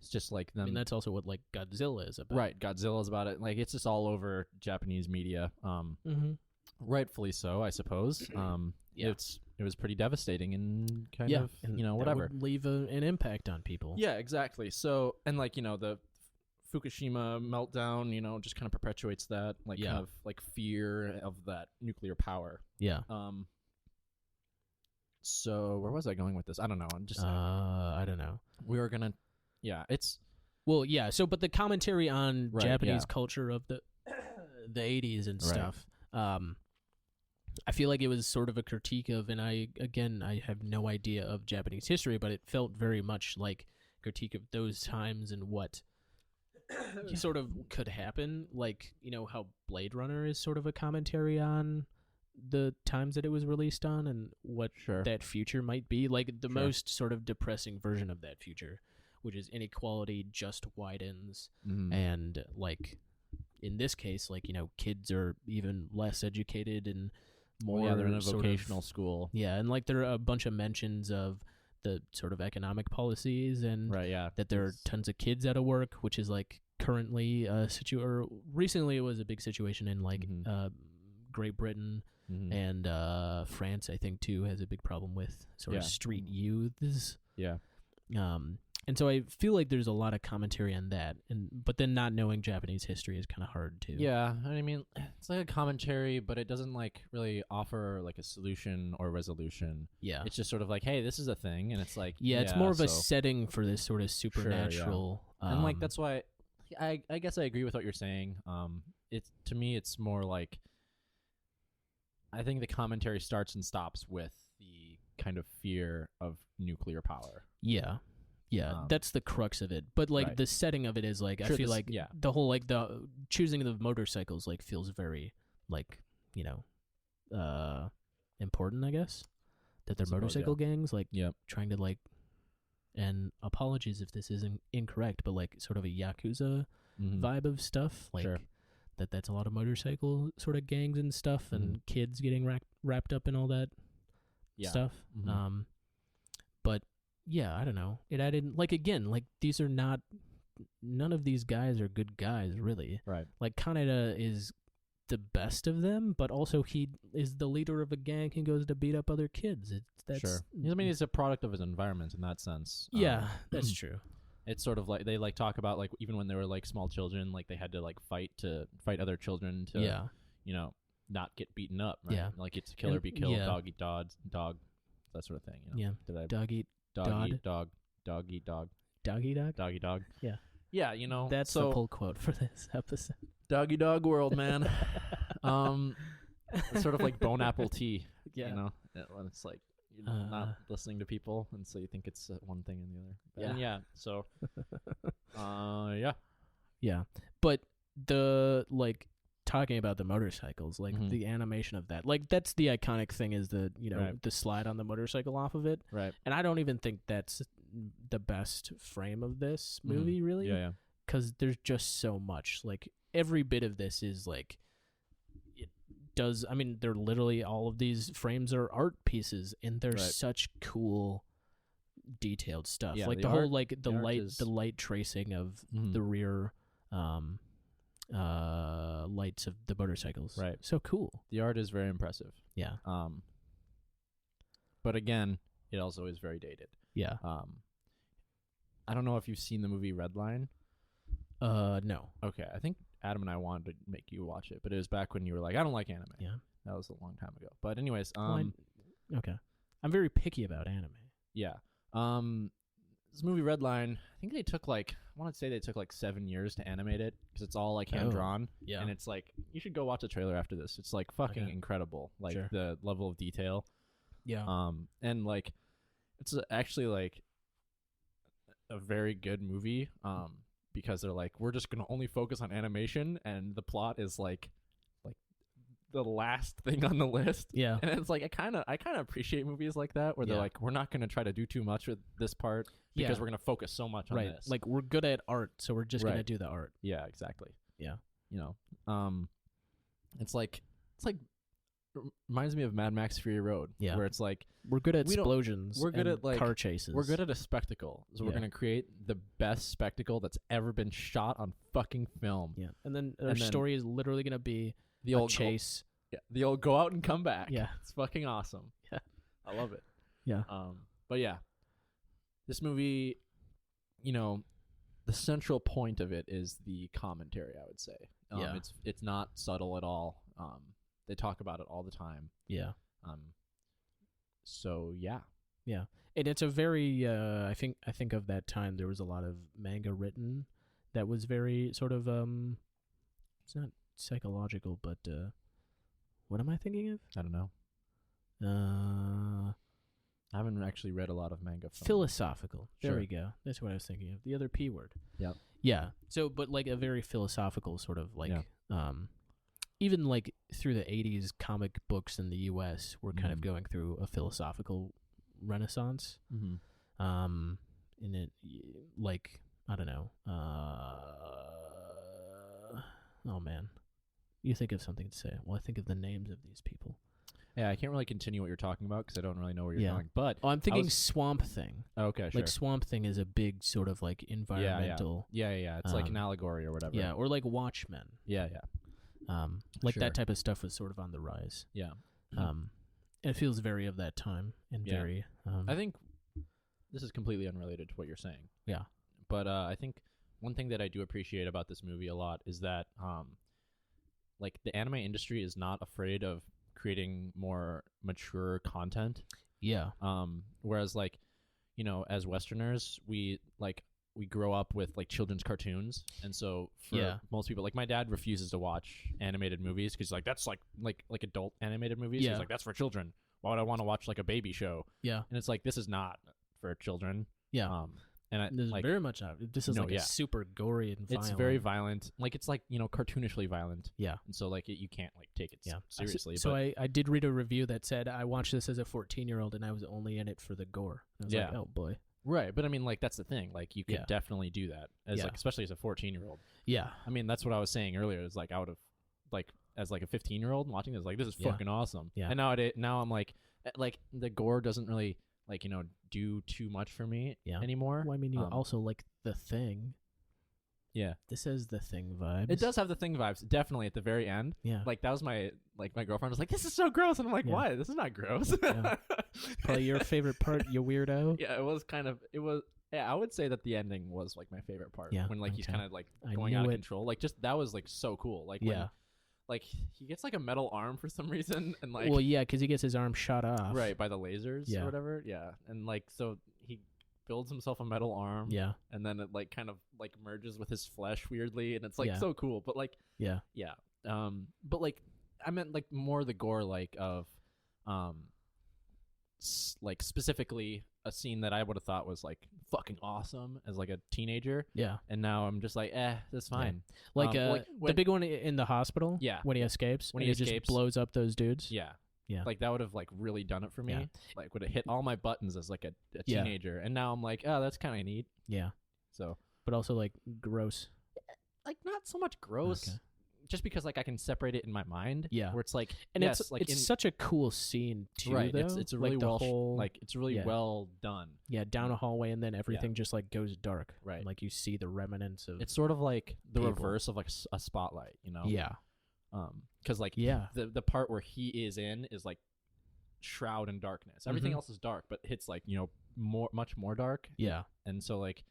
It's just like them. I mean, that's also what like Godzilla is about. Right. Godzilla is about it. Like it's just all over Japanese media. Rightfully so, I suppose. It was pretty devastating and kind of, whatever. Would leave an impact on people. Yeah, exactly. So, and like, the Fukushima meltdown, just kind of perpetuates that, like, kind of like fear of that nuclear power. Yeah. So where was I going with this? I don't know. I'm just. I don't know. We were gonna. Yeah, it's. Well, yeah. So, but the commentary on Japanese culture of the 80s and stuff. I feel like it was sort of a critique of, and I have no idea of Japanese history, but it felt very much like critique of those times and what sort of could happen. Like, how Blade Runner is sort of a commentary on the times that it was released on and what that future might be. Like the most sort of depressing version of that future, which is inequality just widens. And like in this case, like, kids are even less educated and more they're in a vocational school. Yeah, and like there are a bunch of mentions of the sort of economic policies and that there are tons of kids out of work, which is like currently or recently it was a big situation in like Great Britain and France, I think too, has a big problem with sort of street youths. Yeah. And so I feel like there's a lot of commentary on that, but then not knowing Japanese history is kind of hard too. Yeah, I mean, it's like a commentary, but it doesn't like really offer like a solution or resolution. Yeah, it's just sort of like, hey, this is a thing, and it's like, it's more of a setting for this sort of supernatural. And like that's why I guess I agree with what you're saying. It's to me, it's more like I think the commentary starts and stops with the kind of fear of nuclear power. Yeah. Yeah, that's the crux of it. But like the setting of it is like I feel like the whole like the choosing of the motorcycles like feels very like important, I guess. that they're Suppose, motorcycle gangs, like Yep. trying to like, and apologies if this isn't incorrect, but like sort of a Yakuza vibe of stuff, like Sure. that's a lot of motorcycle sort of gangs and stuff, and kids getting wrapped up in all that stuff. But yeah, I don't know. It added, like, again, like, these are not, none of these guys are good guys, really. Right. Like, Kaneda is the best of them, but also he is the leader of a gang who goes to beat up other kids. That's, sure. I mean, he's a product of his environment in that sense. Yeah, that's true. It's sort of like, they like talk about, like, even when they were like small children, like they had to like fight other children to, you know, not get beaten up. Right? Yeah. Like it's kill or be killed, dog eat dog, that sort of thing. You know? Yeah. Did I Dog eat dog eat dog, dog eat dog, doggy dog. doggy dog. Yeah. Yeah, you know. That's the pull quote for this episode. Doggy dog world, man. It's sort of like bone apple tea. Yeah. You know, when it's like you're not listening to people, and so you think it's one thing and the other. Yeah. And yeah. So, yeah. Yeah. But the, like, talking about the motorcycles, like the animation of that, like that's the iconic thing is the, you know, the slide on the motorcycle off of it. Right. And I don't even think that's the best frame of this movie, really. Yeah. Because there's just so much. Like, every bit of this is like, it does, I mean, they're literally, all of these frames are art pieces, and they're such cool, detailed stuff. Yeah, like the whole, like the light tracing of the rear lights of the motorcycles. Right. So cool. The art is very impressive. Yeah. But again, it also is very dated. Yeah. I don't know if you've seen the movie Redline. No. Okay, I think Adam and I wanted to make you watch it, but it was back when you were like, I don't like anime. Yeah. That was a long time ago. But anyways, okay. I'm very picky about anime. Yeah. This movie Redline, I think they took like, I want to say they took like 7 years to animate it because it's all like hand drawn. Yeah. And it's like, you should go watch the trailer after this. It's like fucking incredible. Like the level of detail. Yeah. And like, it's actually like a very good movie. Because they're like, we're just gonna only focus on animation, and the plot is like the last thing on the list. Yeah. And it's like I kind of appreciate movies like that where they're like, we're not gonna try to do too much with this part because we're gonna focus so much on this. Like, we're good at art, so we're just gonna do the art. Yeah, exactly. Yeah. You know, it's like reminds me of Mad Max Fury Road. Yeah. Where it's like we're good at explosions. We're good at like car chases. We're good at a spectacle. So we're gonna create the best spectacle that's ever been shot on fucking film. Yeah. And then our story is literally gonna be the old chase. The old go out and come back. Yeah. It's fucking awesome. Yeah. I love it. Yeah. But yeah. This movie, you know, the central point of it is the commentary, I would say. It's not subtle at all. They talk about it all the time. Yeah. So yeah. Yeah. And it's a very I think of that time there was a lot of manga written that was very sort of it's not psychological, but what am I thinking of? I don't know. I haven't actually read a lot of manga. Philosophical. There we go. That's what I was thinking of. The other P word. Yeah. Yeah. So, but like a very philosophical sort of like even like through the 80s, comic books in the U.S. were kind of going through a philosophical renaissance. And it, like, I don't know. Oh, man. You think of something to say. Well, I think of the names of these people. Yeah, I can't really continue what you're talking about because I don't really know where you're going. But I'm thinking Swamp Thing. Okay, sure. Like Swamp Thing is a big sort of like environmental. Yeah. It's like an allegory or whatever. Yeah, or like Watchmen. Yeah. Like that type of stuff was sort of on the rise. Yeah. It feels very of that time and very. I think this is completely unrelated to what you're saying. Yeah. But I think one thing that I do appreciate about this movie a lot is that like the anime industry is not afraid of creating more mature content. Yeah. Whereas like, you know, as Westerners, we grow up with like children's cartoons, and so for most people, like my dad refuses to watch animated movies because like that's like adult animated movies. He's like, that's for children. Why would I want to watch like a baby show? Yeah. And it's like, this is not for children. Yeah. and I, This is like very much not. This is No, like yeah. a super gory and violent. it's very violent. Like it's like cartoonishly violent. Yeah. And so like you can't like take it Yeah. seriously. So but I did read a review that said I watched this as a 14-year-old and I was only in it for the gore. I was like, oh boy. right, but I mean like that's the thing. Like you could Yeah. definitely do that as like especially as a 14-year-old. Yeah. I mean that's what I was saying earlier. Is like I would have like as like a 15-year-old watching this like this is Yeah. fucking awesome. Yeah. And now I'm like the gore doesn't really like do too much for me anymore. Well, I mean, you also like The Thing. Yeah. This has The Thing vibes. It does have the Thing vibes, definitely at the very end. Yeah. Like that was my girlfriend was like, "This is so gross," and I'm like, "Why? This is not gross." Yeah. Probably your favorite part, you weirdo. Yeah, it was. Yeah, I would say that the ending was like my favorite part. Yeah, When like he's okay. kind of like I going knew out of it. control. Like just that was like so cool. Like when, like he gets like a metal arm for some reason, and like Well, yeah, because he gets his arm shot off. right by the lasers Yeah. or whatever. Yeah, and like so he builds himself a metal arm. Yeah. And then it like kind of like merges with his flesh weirdly, and it's like Yeah. so cool. But like Yeah. yeah, but like I meant like more the gore like of like specifically a scene that I would have thought was like fucking awesome as like a teenager, Yeah. and now I'm just like, that's fine. Like, the the big one in the hospital. Yeah. When he escapes. When and he just escapes. blows up those dudes. Yeah, Yeah. like that would have like really done it for me. Yeah. Like would have hit all my buttons as like a Yeah. teenager, and now I'm like, oh, that's kind of neat. Yeah. So, But also like gross. like not so much gross. Okay. Just because like I can separate it in my mind, Yeah. where it's like, And yes, it's like it's in, such a cool scene too. right, Though. it's a really like the well whole, like it's really yeah. well done. Yeah, down a hallway and then everything just like goes dark. Right. And, like you see the remnants of. It's sort of like the people. reverse of like a spotlight, Yeah. because like Yeah. the part where he is in is like shroud in darkness. Everything Mhm. else is dark, but it's like much more dark, Yeah. and so like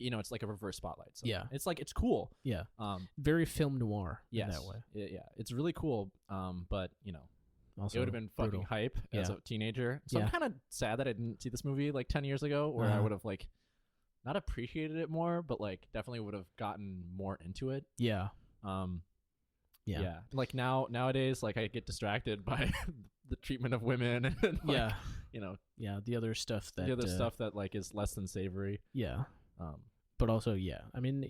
it's like a reverse spotlight. So Yeah. it's like it's cool. Yeah. Um, Very film noir. yes, In that way. Yeah, it's really cool. But Also it would have been fucking brutal. hype as Yeah. a teenager. So Yeah. I'm kind of sad that I didn't see this movie like 10 years ago, where I Uh-huh. would have like not appreciated it more, but like definitely would have gotten more into it. Yeah. Yeah. Yeah. Like nowadays, like I get distracted by the treatment of women and like, Yeah. Yeah. The other stuff that. The other stuff that like is less than savory. Yeah. Um, But also, yeah. I mean,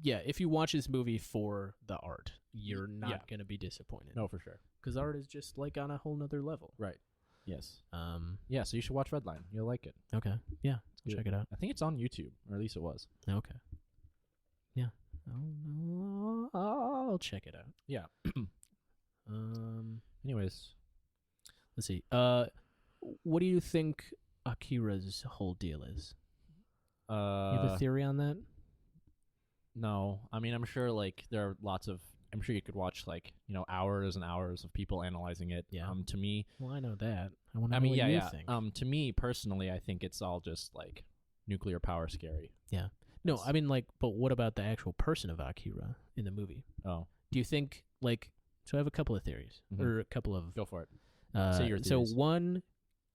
yeah. If you watch this movie for the art, you're not gonna be disappointed. no, for sure. Because art is just like on a whole nother level. Right. Yes. Um. Yeah. So you should watch Redline. You'll like it. Okay. Yeah. Good. Check it out. I think it's on YouTube, or at least it was. Okay. Yeah. I'll check it out. Yeah. Anyways, Let's see. What do you think Akira's whole deal is? You have a theory on that? no. I mean, I'm sure like there are lots of. I'm sure you could watch like hours and hours of people analyzing it. Yeah. To me, Well, I know that. I want to I know mean, what yeah, you yeah. think. To me personally, I think it's all just like nuclear power scary. Yeah. No, I mean, like, but what about the actual person of Akira in the movie? Oh, Do you think, like, so I have a couple of theories, Mhm. or a couple of. go for it. Say your so theories. one,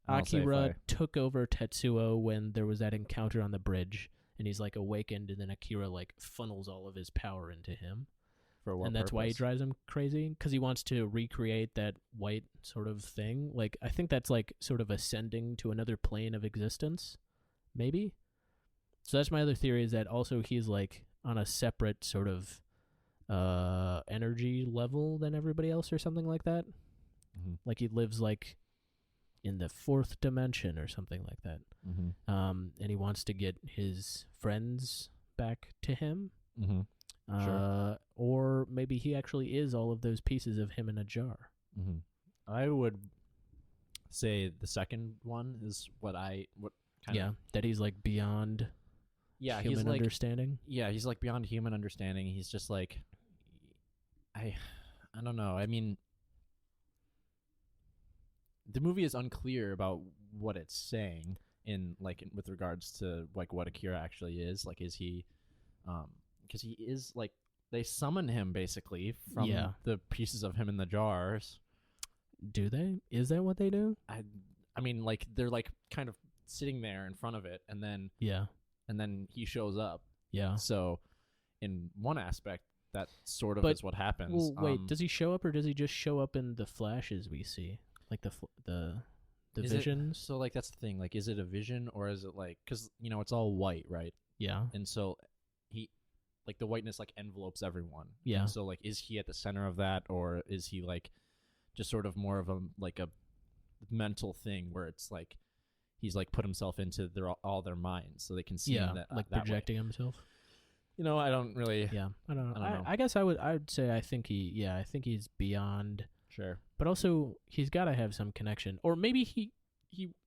I'll say if Akira I- took over Tetsuo when there was that encounter on the bridge, and he's like awakened, and then Akira like funnels all of his power into him, For what and that's why he purpose? drives him crazy because he wants to recreate that white sort of thing. Like I think that's like sort of ascending to another plane of existence, maybe. So that's my other theory, is that also he's like on a separate sort of energy level than everybody else or something like that. Mhm. Like he lives like in the fourth dimension or something like that. Mhm. And he wants to get his friends back to him. Mhm. Sure. Or maybe he actually is all of those pieces of him in a jar. Mhm. I would say the second one is what kind Yeah, of that he's like beyond he's human like understanding. he's like beyond human understanding. He's just like I don't know. I mean, the movie is unclear about what it's saying with regards to like what Akira actually is. Like, is he because he is like they summon him basically from Yeah. the pieces of him in the jars. Do they? Is that what they do? I mean, like they're like kind of sitting there in front of it, and then Yeah. he shows up. Yeah. So, in one aspect, that sort of But- is what happens. Well, wait, does he show up or does he just show up in the flashes we see? Like the is visions? so like that's the thing. Like, is it a vision or is it like because it's all white, right? Yeah. And so he, like, the whiteness like envelopes everyone. Yeah. And so like, is he at the center of that, or is he like just sort of more of a like a mental thing where it's like he's like put himself into all their minds so they can see him that like that projecting way. himself. You know, I don't really. Yeah, I don't know. I don't know. I guess I'd say I think he's beyond. Sure. But also he's got to have some connection, or maybe he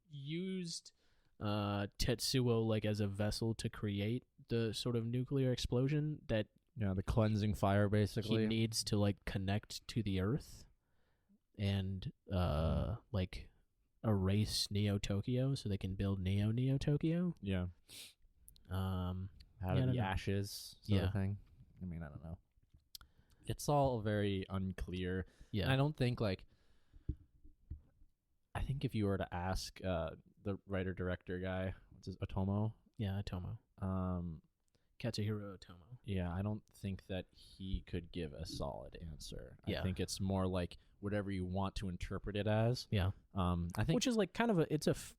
used Tetsuo like as a vessel to create the sort of nuclear explosion that the cleansing fire basically he needs to like connect to the earth and like erase Neo Tokyo so they can build Neo Tokyo. Yeah. Out of the ashes sort of thing. I mean, I don't know. It's all very unclear. Yeah. And I don't think like. I think if you were to ask the writer-director guy, what's his, Otomo? Yeah, Otomo. Katsuhiro Otomo. Yeah, I don't think that he could give a solid answer. Yeah. I think it's more like whatever you want to interpret it as. Yeah. I think, which is like kind of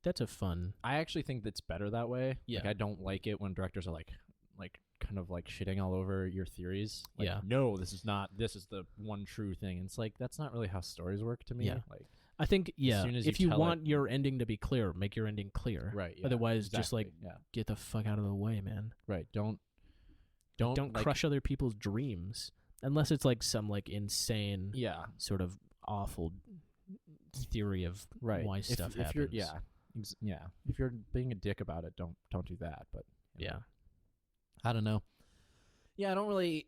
that's a fun. I actually think that's better that way. Yeah. Like, I don't like it when directors are like kind of like shitting all over your theories. Like, yeah. No, this is the one true thing. And it's like, that's not really how stories work to me. Yeah. Like, I think, yeah, if you want it, your ending to be clear, make your ending clear. Right. Yeah, otherwise, just like, get the fuck out of the way, man. Right. Don't like, crush other people's dreams. Unless it's like some like insane, sort of awful theory of why stuff happens. If you're being a dick about it, don't do that. But yeah. I don't know. Yeah, I don't really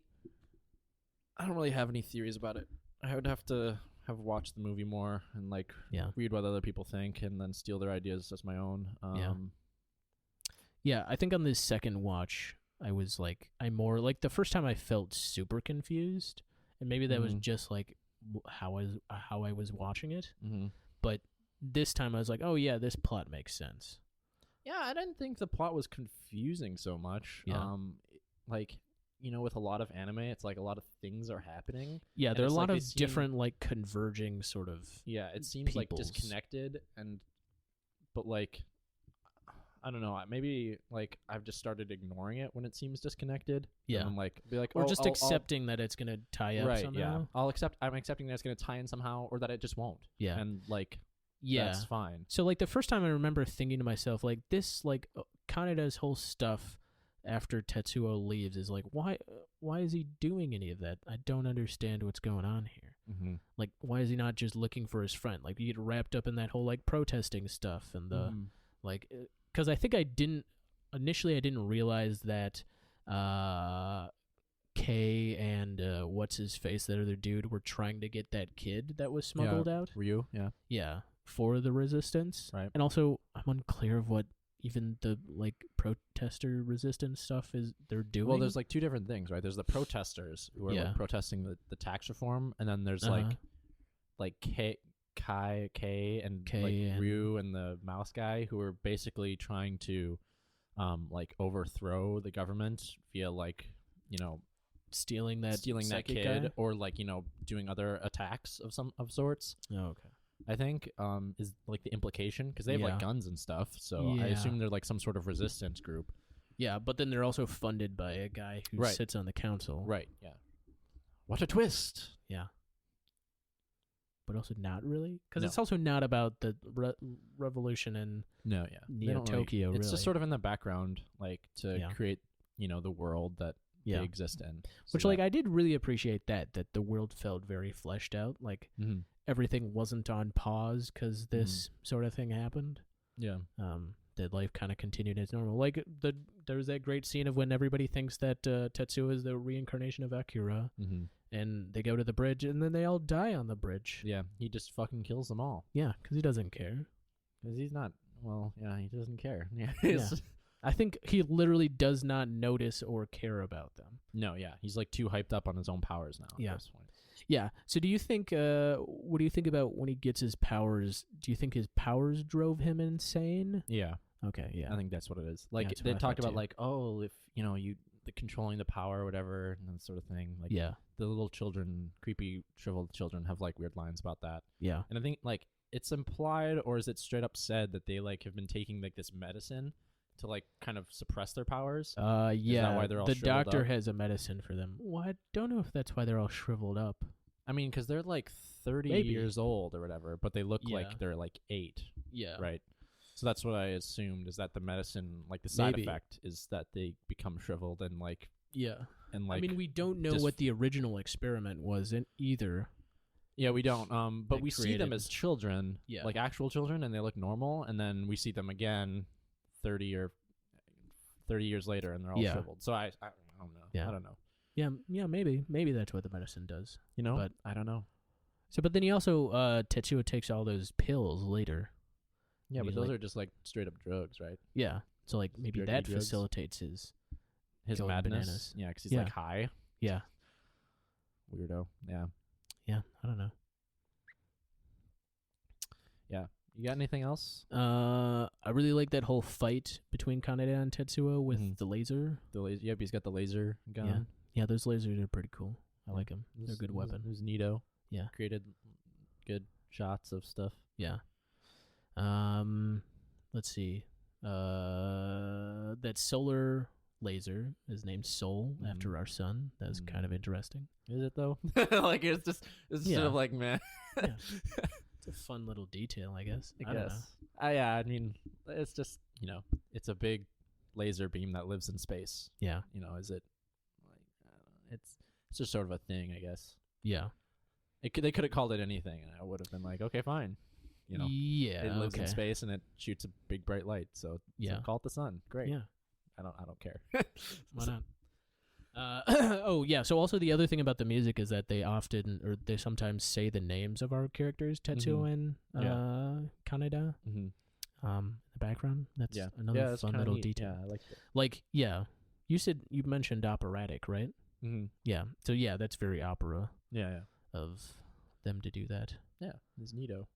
have any theories about it. I would have to have watched the movie more and like read what other people think and then steal their ideas as my own. Yeah, I think on this second watch, I was like, the first time I felt super confused, and maybe that was just like how I was watching it. Mm-hmm. But this time I was like, oh yeah, this plot makes sense. Yeah, I didn't think the plot was confusing so much. Yeah. Like, with a lot of anime, it's like a lot of things are happening. Yeah, there are a lot of different like converging sort of. Yeah, it seems peoples. like disconnected, but like, I don't know. Maybe like I've just started ignoring it when it seems disconnected. Yeah, and I'm like, be like, or just accepting that it's gonna tie up somehow. Yeah, I'm accepting that it's gonna tie in somehow, or that it just won't. Yeah, and like. Yeah, that's fine. So like the first time I remember thinking to myself like this like Kaneda's whole stuff after Tetsuo leaves is like why is he doing any of that? I don't understand what's going on here. Mm-hmm. Like why is he not just looking for his friend? Like you get wrapped up in that whole like protesting stuff and the like because I think I didn't realize that Kay and what's his face, that other dude, were trying to get that kid that was smuggled out. Ryu, yeah, for the resistance, right? And also, I'm unclear of what even the like protester resistance stuff is they're doing. Well, there's like two different things, right? There's the protesters who are like protesting the tax reform, and then there's like Kay and Ryu and the mouse guy who are basically trying to like overthrow the government via like stealing that kid guy? Or like doing other attacks of sorts. Oh, okay. I think is like the implication, because they have like guns and stuff, so I assume they're like some sort of resistance group. Yeah, but then they're also funded by a guy who sits on the council. Right. Yeah. What a twist. Yeah. But also not really, because it's also not about the revolution in Neo Tokyo. It's just sort of in the background, like to create the world that they exist in. Which like I did really appreciate that the world felt very fleshed out. Like everything wasn't on pause because this sort of thing happened. Yeah. That life kind of continued as normal. Like there was that great scene of when everybody thinks that Tetsuo is the reincarnation of Akira, and they go to the bridge, and then they all die on the bridge. Yeah, he just fucking kills them all. Yeah, because he doesn't care. Because he's not. Well, yeah, he doesn't care. Yeah. I think he literally does not notice or care about them. No, yeah, he's like too hyped up on his own powers now. Yeah. At this point. Yeah. So do you think? What do you think about when he gets his powers? Do you think his powers drove him insane? Yeah. Okay. Yeah. I think that's what it is. Like they talked about, like, oh, if you the controlling the power or whatever, and that sort of thing. Like, the little children, creepy shriveled children, have like weird lines about that. Yeah. And I think like it's implied, or is it straight up said, that they like have been taking like this medicine to like kind of suppress their powers? Yeah. Is that why they're all the shriveled doctor up? has a medicine for them. Well, I don't know if that's why they're all shriveled up. I mean, because they're like 30 Maybe. years old or whatever, but they look Yeah. like they're like 8, Yeah. right? So that's what I assumed, is that the medicine, like the side Maybe. effect, is that they become shriveled and like Yeah. like. I mean, we don't know what the original experiment was in either. Yeah, we don't. But They we see them created- as children, Yeah. like actual children, and they look normal. And then we see them again, 30 years later, and they're all Yeah. shriveled. So I don't know. Yeah. I don't know. Yeah, maybe that's what the medicine does. You know, But- I don't know. So, but then he also Tetsuo takes all those pills later. Yeah, He's but those like- are just like straight up drugs, right? Yeah. So like maybe Dirty that drugs. facilitates his. His Going madness. bananas. Yeah, because he's Yeah. like high. Yeah. Weirdo. Yeah. Yeah. I don't know. You got anything else? I really like that whole fight between Kaneda and Tetsuo with Mhm. the laser. The laser. Yep, he's got the laser gun. Yeah, those lasers are pretty cool. I like them. It was- They're a good it was- weapon. It was neato. Yeah. Created good shots of stuff. Yeah. Let's see. That solar laser is named Sol after our sun. That was kind of interesting. Is it though? Like it's Yeah. sort of like man. Yeah. It's a fun little detail, I guess. I don't know. guess. Yeah, I mean, it's just it's a big laser beam that lives in space. Yeah. Is it like I don't know, it's just sort of a thing, I guess. Yeah. They could have called it anything, and I would have been like, okay, fine. Yeah. It lives okay. in space and it shoots a big bright light, so Yeah. call it the sun. Great. Yeah. I don't care. Why not? Oh yeah. So also the other thing about the music is that they sometimes say the names of our characters, Tetsuo and Kaneda. Mm-hmm. In the background. That's Yeah. another that's fun kinda little neat. detail. Yeah, I like it. Like you mentioned operatic, right? Mm-hmm. Yeah. So yeah, that's very opera Yeah. of them to do that. Yeah. It's neato.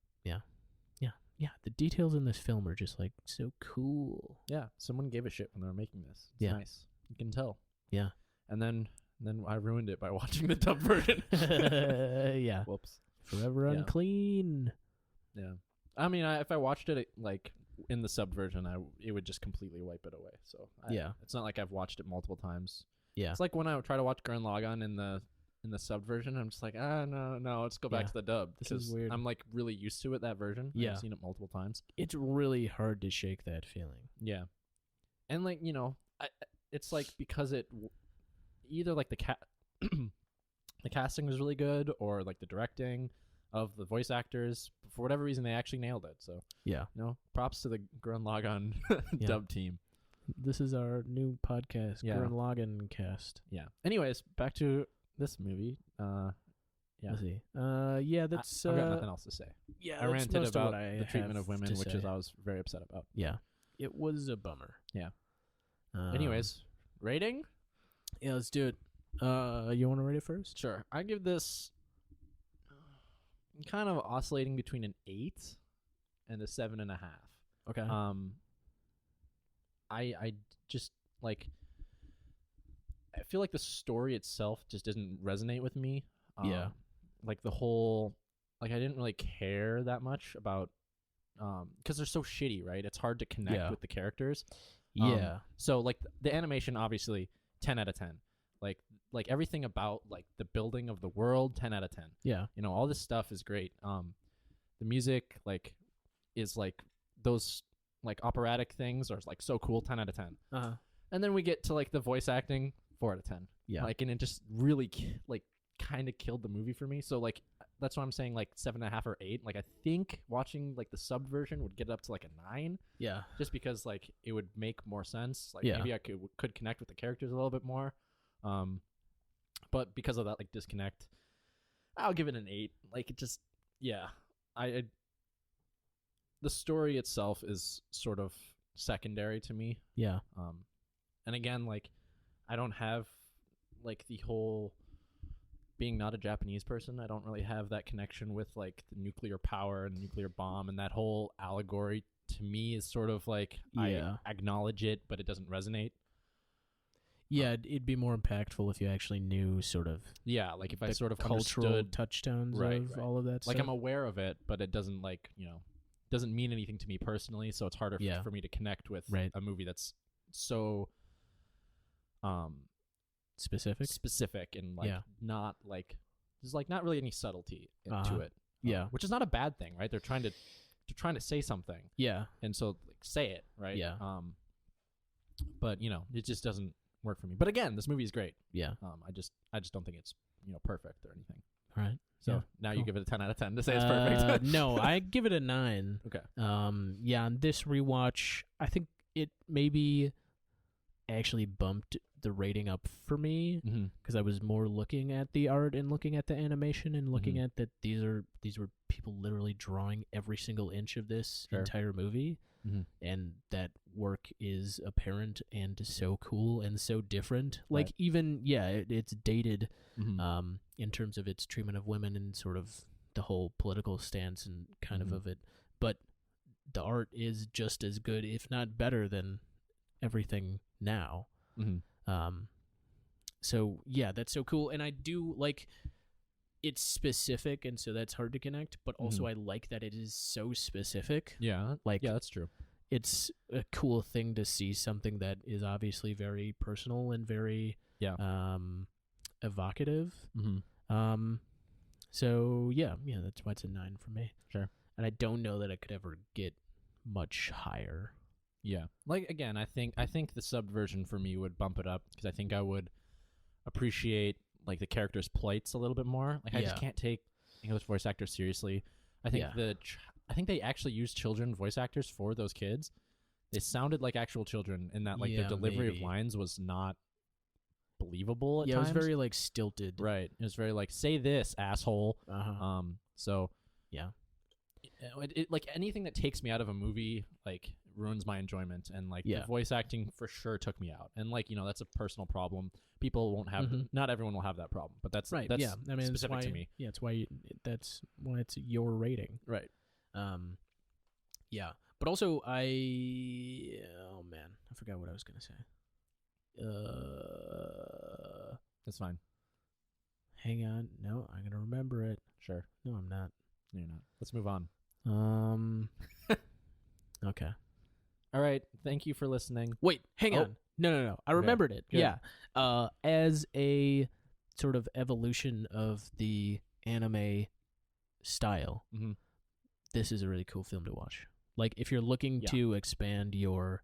Yeah, the details in this film are just like so cool. Yeah. Someone gave a shit when they were making this. It's Yeah. nice. You can tell. Yeah. And then I ruined it by watching the dub version. Yeah. Whoops. Forever Yeah. unclean. Yeah. I mean, if I watched it like in the sub version, it would just completely wipe it away. So Yeah. it's not like I've watched it multiple times. Yeah. It's like when I try to watch Gurren Lagann in the sub version, I'm just like, no, let's go back Yeah. to the dub. This is 'cause weird. I'm like really used to it, that version. Yeah. I've seen it multiple times. It's really hard to shake that feeling. Yeah. And like, it's like because either like the casting was really good, or like the directing of the voice actors, for whatever reason they actually nailed it. So Yeah. props to the Gurren Lagann Yeah. dub team. This is our new podcast, Yeah. Gurren Lagann cast. Yeah. Anyways, back to this movie. Yeah. Let's see. Yeah, that's I've got nothing else to say. yeah, I that's ranted most of about what I the treatment have of women, to which say. is I was very upset about. Yeah. It was a bummer. Yeah. Um, Anyways, rating? yeah, let's do it. You want to rate it first? Sure. I give this kind of oscillating between an 8 and a 7.5. Okay. I just like, I feel like the story itself just didn't resonate with me. Yeah. Like the whole, like I didn't really care that much about, because they're so shitty, right? It's hard to connect Yeah. with the characters. Yeah. So like the animation, obviously 10 out of 10. Like everything about like the building of the world, 10 out of 10. Yeah. All this stuff is great. The music like is like those like operatic things are like so cool, 10 out of 10. Uh-huh. And then we get to like the voice acting, 4 out of 10. Yeah. Like, and it just really like kind of killed the movie for me. So like that's why I'm saying like 7.5 or 8. Like I think watching like the sub version would get it up to like a 9, Yeah. just because like it would make more sense. Like Yeah. maybe I could connect with the characters a little bit more. But because of that like disconnect, I'll give it an 8. Like it just, yeah, the story itself is sort of secondary to me. Yeah. And again, like I don't have like the whole being not a Japanese person, I don't really have that connection with like the nuclear power and the nuclear bomb, and that whole allegory to me is sort of like Yeah. I acknowledge it, but it doesn't resonate. Yeah, it'd be more impactful if you actually knew sort of Yeah, like if I the sort of cultural understood, touchstones Right, of right. all of that like stuff. I'm aware of it, but it doesn't like doesn't mean anything to me personally, so it's harder for me to connect with a movie that's so specific and like not like there's like not really any subtlety into it. Which is not a bad thing, right? They're trying to say something. Yeah. And so like, say it, right? Yeah. But you know, it just doesn't work for me. But again, this movie is great. Yeah. I just don't think it's, you know, perfect or anything. All right. So now you give it a 10 out of 10 to say it's perfect. No, I give it a 9. Okay. Yeah, on this rewatch, I think it maybe actually bumped the rating up for me because I was more looking at the art and looking at the animation and looking at that these were people literally drawing every single inch of this entire movie, and that work is apparent and so cool and so different. Like even it's dated in terms of its treatment of women and sort of the whole political stance and kind of it, but the art is just as good, if not better, than everything now. So yeah, that's so cool, and I do like it's specific, and so that's hard to connect, but also I like that it is so specific. Like that's true. It's a cool thing to see something that is obviously very personal and very evocative. So yeah, that's why it's a 9 for me. Sure. And I don't know that it could ever get much higher. Yeah. Like, again, I think the subbed version for me would bump it up because I think I would appreciate, like, the characters' plights a little bit more. Like, I just can't take English voice actors seriously. I think I think they actually used children voice actors for those kids. They sounded like actual children in that, like, their delivery of lines was not believable at times. Yeah, it was very, like, stilted. Right. It was very, like, say this, asshole. So, yeah. It like, anything that takes me out of a movie, like, ruins my enjoyment, and like the voice acting for sure took me out, and like, you know, that's a personal problem. People won't have not everyone will have that problem, but that's right. That's I mean, specific to me. Yeah, it's why that's why it's your rating. Right. Yeah, but also I forgot what I was gonna say. That's fine. Hang on, no, I'm gonna remember it. Sure. No, I'm not. No, you're not. Let's move on. Okay. All right. Thank you for listening. Wait, hang on. No. I remembered it. Good. Yeah. As a sort of evolution of the anime style, this is a really cool film to watch. Like, if you're looking to expand your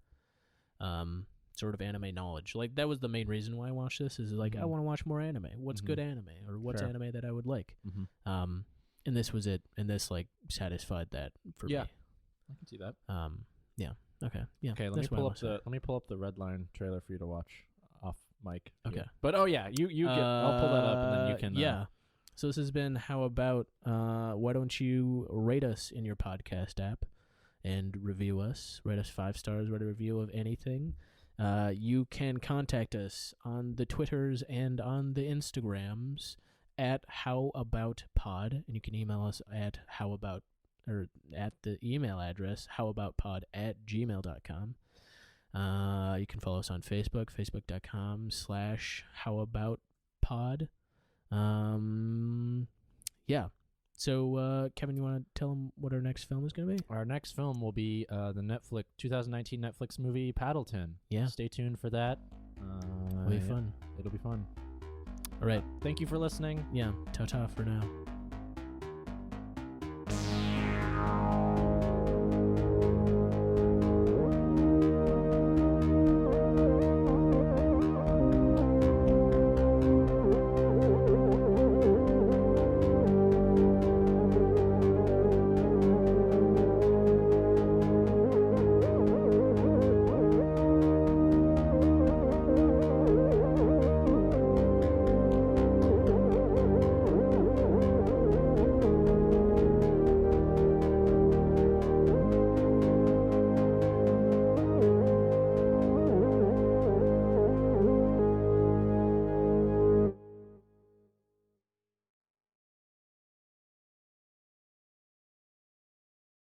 sort of anime knowledge, like, that was the main reason why I watched this, is like, I want to watch more anime. What's good anime? Or what's anime that I would like? And this was it. And this, like, satisfied that for me. I can see that. Yeah. Okay. Yeah. Okay. Let me pull up the Redline trailer for you to watch off mic. Okay. But I'll pull that up and then you can. Yeah. So this has been How About. Why don't you rate us in your podcast app and review us? Rate us 5 stars. Write a review of anything. You can contact us on the Twitters and on the Instagrams at HowAboutPod, and you can email us at at the email address howaboutpod@gmail.com. You can follow us on Facebook, facebook.com/howaboutpod. Yeah. So, Kevin, you want to tell them what our next film is going to be? Our next film will be the 2019 Netflix movie Paddleton. Yeah. Stay tuned for that. It'll be fun. It'll be fun. All right. Thank you for listening. Yeah. Ta-ta for now.